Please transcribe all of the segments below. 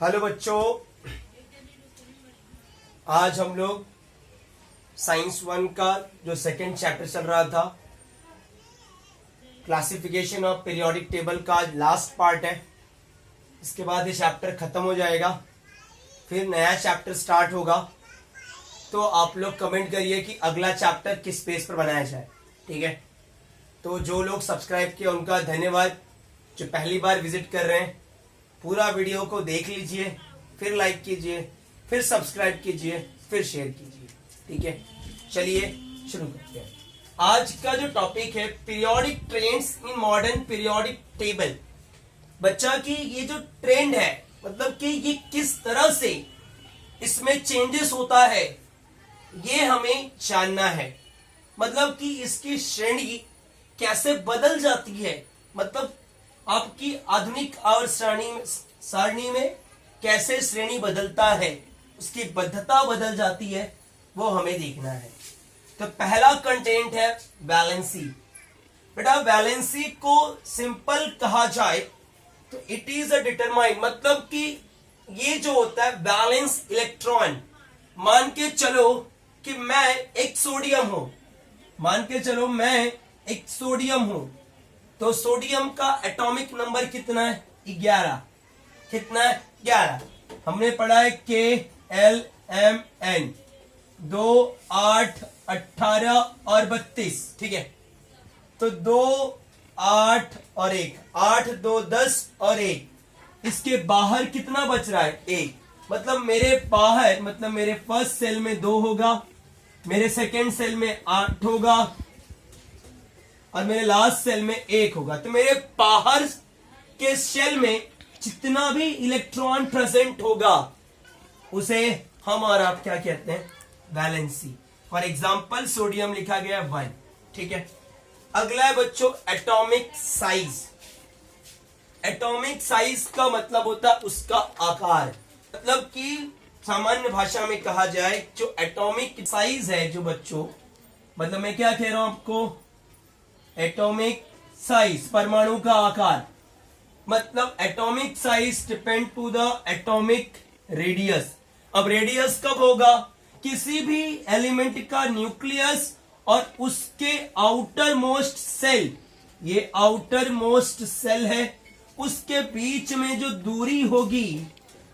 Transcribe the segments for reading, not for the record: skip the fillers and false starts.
Hello बच्चों, आज हम लोग साइंस 1 का जो सेकंड चैप्टर चल रहा था क्लासिफिकेशन ऑफ पीरियोडिक टेबल का आज लास्ट पार्ट है। इसके बाद ये चैप्टर खत्म हो जाएगा, फिर नया चैप्टर स्टार्ट होगा। तो आप लोग कमेंट करिए कि अगला चैप्टर किस पेज पर बनाया जाए, ठीक है। तो जो लोग सब्सक्राइब किए उनका धन्यवाद। जो पहली बार विजिट कर रहे हैं, पूरा वीडियो को देख लीजिए, फिर लाइक कीजिए, फिर सब्सक्राइब कीजिए, फिर शेयर कीजिए, ठीक है। चलिए शुरू करते हैं। आज का जो टॉपिक है periodic trends in modern periodic table. बच्चा की ये जो ट्रेंड है, मतलब कि ये किस तरह से इसमें चेंजेस होता है, ये हमें जानना है। मतलब कि इसकी श्रेणी कैसे बदल जाती है, मतलब आपकी आधुनिक आवर्त सारणी में कैसे श्रेणी बदलता है, उसकी बद्धता बदल जाती है, वो हमें देखना है। तो पहला कंटेंट है वैलेंसी। बेटा वैलेंसी को सिंपल कहा जाए तो इट इज अ डिटरमाइन, मतलब कि ये जो होता है बैलेंस इलेक्ट्रॉन। मान के चलो कि मैं एक सोडियम हूं, मान के चलो मैं एक सोडियम हूं, तो सोडियम का एटॉमिक नंबर कितना है? 11। कितना है? 11। हमने पढ़ा है KLMN 2, 8, 18 और 32, ठीक है। तो 2, 8 और 1, 8, 2, 10 और 1। इसके बाहर कितना बच रहा है? 1। मतलब मेरे बाहर, मतलब मेरे फर्स्ट सेल में 2 होगा, मेरे सेकेंड सेल में 8 होगा और मेरे लास्ट सेल में 1 होगा। तो मेरे बाहर के सेल में जितना भी इलेक्ट्रॉन प्रेजेंट होगा उसे हम और आप क्या कहते हैं? वैलेंसी। फॉर एग्जांपल सोडियम लिखा गया 1, ठीक है। अगला है बच्चों एटॉमिक साइज। एटॉमिक साइज का मतलब होता है उसका आकार। मतलब कि सामान्य भाषा में कहा जाए जो एटॉमिक साइज है, जो बच्चों, मतलब मैं क्या कह रहा हूं आपको, एटॉमिक साइज, परमाणु का आकार। मतलब atomic size depend to the atomic radius. अब रेडियस कब होगा? किसी भी एलिमेंट का न्यूक्लियस और उसके आउटर मोस्ट सेल, ये आउटर मोस्ट सेल है, उसके बीच में जो दूरी होगी,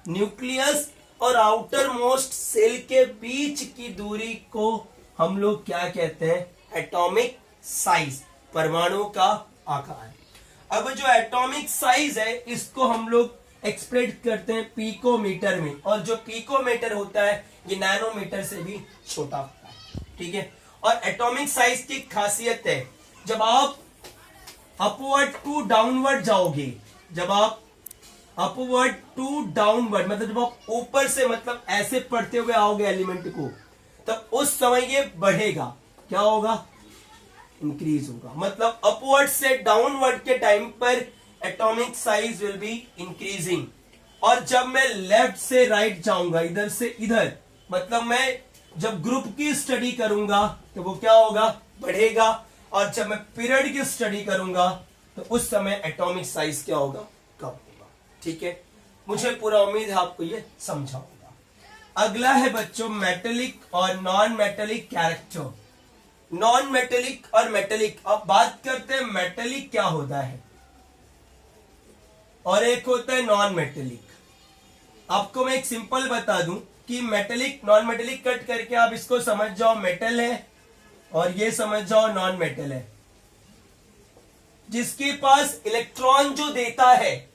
न्यूक्लियस और आउटर मोस्ट सेल के बीच की दूरी को हम लोग क्या कहते हैं? एटॉमिक साइज, परमाणु का आकार। अब जो एटॉमिक साइज है इसको हम लोग एक्सप्रेस करते हैं पिकोमीटर में, और जो पिकोमीटर होता है ये नैनोमीटर से भी छोटा होता है, ठीक है। और एटॉमिक साइज की खासियत है, जब आप अपवर्ड टू डाउनवर्ड जाओगे, जब आप अपवर्ड टू डाउनवर्ड, मतलब जब आप ऊपर से, मतलब ऐसे पढ़ते हुए आओगे एलिमेंट को, तब उस समय ये बढ़ेगा। क्या होगा? इंक्रीज होगा। मतलब अपवर्ड से डाउनवर्ड के टाइम पर atomic size will be increasing. और जब मैं लेफ्ट से राइट जाऊंगा, इधर से इधर, मतलब मैं जब ग्रुप की स्टडी करूंगा तो वो क्या होगा? बढ़ेगा। और जब मैं पीरियड की स्टडी करूंगा तो उस समय एटॉमिक साइज क्या होगा? कम होगा, ठीक है। मुझे पूरा उम्मीद है आपको ये समझा होगा। अगला है बच्चों मेटेलिक और non metallic character. Non metallic और मेटेलिक। अब बात करते हैं मेटेलिक क्या होता है और एक होता है नॉन मेटेलिक। आपको मैं एक सिंपल बता दूं कि मेटेलिक नॉन मेटेलिक कट करके आप इसको समझ जाओ मेटल है और ये समझ जाओ नॉन मेटल है। जिसके पास इलेक्ट्रॉन जो देता है,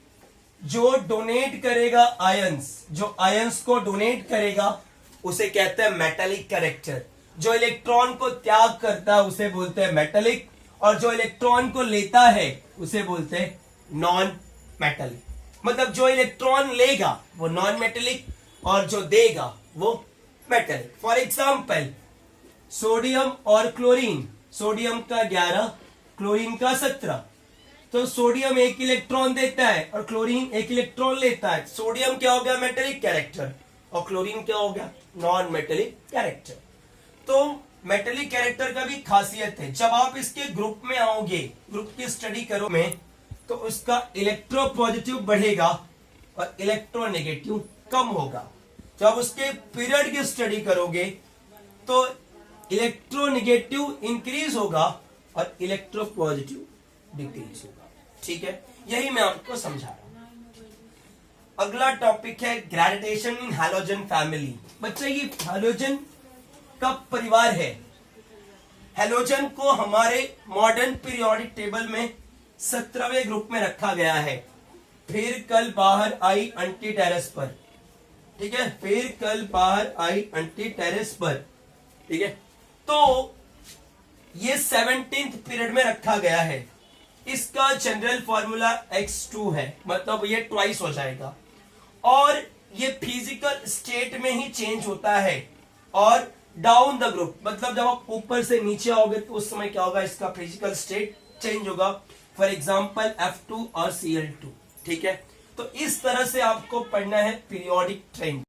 जो डोनेट करेगा आयंस, जो आयंस को डोनेट करेगा उसे कहते हैं मेटेलिक कैरेक्टर। जो इलेक्ट्रॉन को त्याग करता है उसे बोलते हैं मेटेलिक, और जो इलेक्ट्रॉन को लेता है उसे बोलते हैं नॉन मेटेलिक। मतलब जो इलेक्ट्रॉन लेगा वो नॉन मेटेलिक और जो देगा वो मेटेलिक। फॉर एग्जांपल सोडियम और क्लोरीन, सोडियम का 11, क्लोरीन का 17। तो सोडियम एक इलेक्ट्रॉन देता है और क्लोरीन एक इलेक्ट्रॉन लेता है। सोडियम क्या हो गया? मेटेलिक कैरेक्टर, और क्लोरीन क्या हो गया? Non metallic character. तो मेटेलिक कैरेक्टर का भी खासियत है, जब आप इसके ग्रुप में आओगे, ग्रुप की स्टडी करो में, तो उसका इलेक्ट्रोपॉजिटिव बढ़ेगा और इलेक्ट्रोनेगेटिव कम होगा। जब उसके पीरियड की स्टडी करोगे तो इलेक्ट्रोनेगेटिव इंक्रीज होगा और इलेक्ट्रोपॉजिटिव डिक्रीज होगा। ठीक है, यही मैं आपको समझा रहा हूं। अगला टॉपिक है ग्रेविटेशन इन हैलोजन फैमिली। बच्चा ये हैलोजन का परिवार है। हैलोजन को हमारे मॉडर्न पीरियोडिक टेबल में 17वें ग्रुप में रखा गया है। फिर कल बाहर आई अंटी टेरेस पर। ठीक है, फिर कल बाहर आई अंटी टेरेस पर। ठीक है, तो ये 17th पीरियड में रखा गया है। इसका जनरल फॉर्मूला x2 है, मतलब ये ट्वाइस हो जाएगा। और ये फिजिकल स्टेट में ही चेंज होता है। और डाउन द ग्रुप, मतलब जब आप ऊपर से नीचे आओगे तो उस समय क्या होगा, इसका फिजिकल स्टेट चेंज होगा। फॉर एग्जाम्पल F2 और Cl2। ठीक है, तो इस तरह से आपको पढ़ना है पीरियोडिक ट्रेंड।